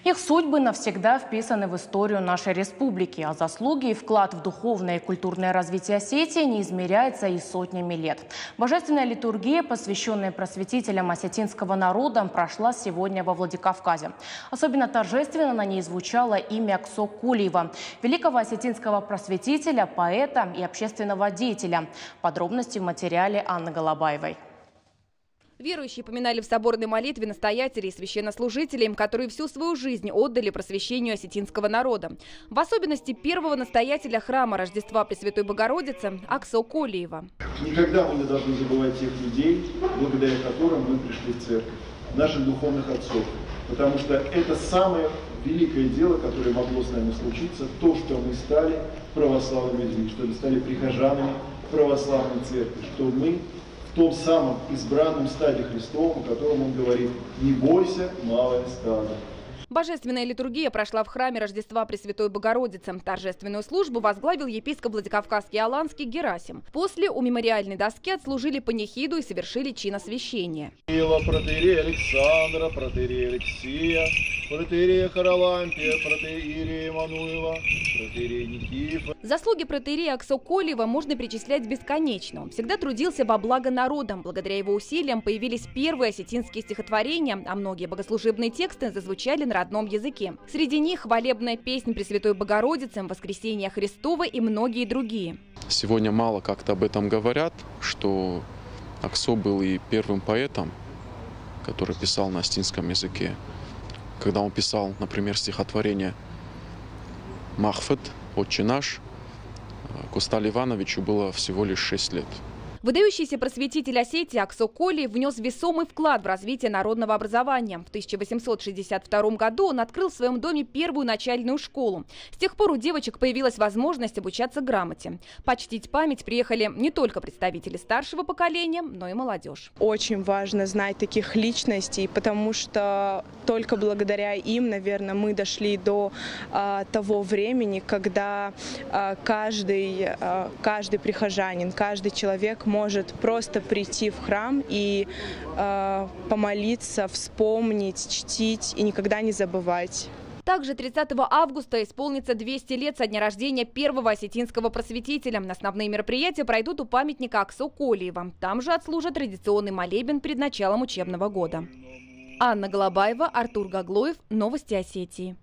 Их судьбы навсегда вписаны в историю нашей республики, а заслуги и вклад в духовное и культурное развитие Осетии не измеряется и сотнями лет. Божественная литургия, посвященная просветителям осетинского народа, прошла сегодня во Владикавказе. Особенно торжественно на ней звучало имя Аксо Кулиева, великого осетинского просветителя, поэта и общественного деятеля. Подробности в материале Анны Голобаевой. Верующие поминали в соборной молитве настоятелей и священнослужителей, которые всю свою жизнь отдали просвещению осетинского народа. В особенности первого настоятеля храма Рождества Пресвятой Богородицы Аксо Кулиева. Никогда мы не должны забывать тех людей, благодаря которым мы пришли в церковь, наших духовных отцов. Потому что это самое великое дело, которое могло с нами случиться, то, что мы стали православными людьми, что мы стали прихожанами православной церкви, что мы в том самом избранном стаде Христовом, о котором он говорит: «Не бойся, малое стадо». Божественная литургия прошла в храме Рождества Пресвятой Богородицы. Торжественную службу возглавил епископ Владикавказский Аланский Герасим. После у мемориальной доски отслужили панихиду и совершили чиносвящение. Протоиерея Александра, протоиерея Алексия, протоиерея Харалампия, протоиерея Мануила, протоиерея Никифа. Заслуги протоиерея Аксо Кулиева можно перечислять бесконечно. Он всегда трудился во благо народа. Благодаря его усилиям появились первые осетинские стихотворения, а многие богослужебные тексты зазвучали на родном языке. Среди них хвалебная песня Пресвятой Богородицы, Воскресение Христово и многие другие. Сегодня мало как-то об этом говорят, что Аксо был и первым поэтом, который писал на осетинском языке. Когда он писал, например, стихотворение «Махфет», «Отче наш», Косталь Ивановичу было всего лишь 6 лет. Выдающийся просветитель Осетии Аксо Кулиев внес весомый вклад в развитие народного образования. В 1862 году он открыл в своем доме первую начальную школу. С тех пор у девочек появилась возможность обучаться грамоте. Почтить память приехали не только представители старшего поколения, но и молодежь. Очень важно знать таких личностей, потому что только благодаря им, наверное, мы дошли до того времени, когда каждый прихожанин, каждый человек может просто прийти в храм и помолиться, вспомнить, чтить и никогда не забывать. Также 30 августа исполнится 200 лет со дня рождения первого осетинского просветителя. Основные мероприятия пройдут у памятника Аксо Кулиева. Там же отслужат традиционный молебен перед началом учебного года. Анна Голобаева, Артур Гаглоев. Новости Осетии.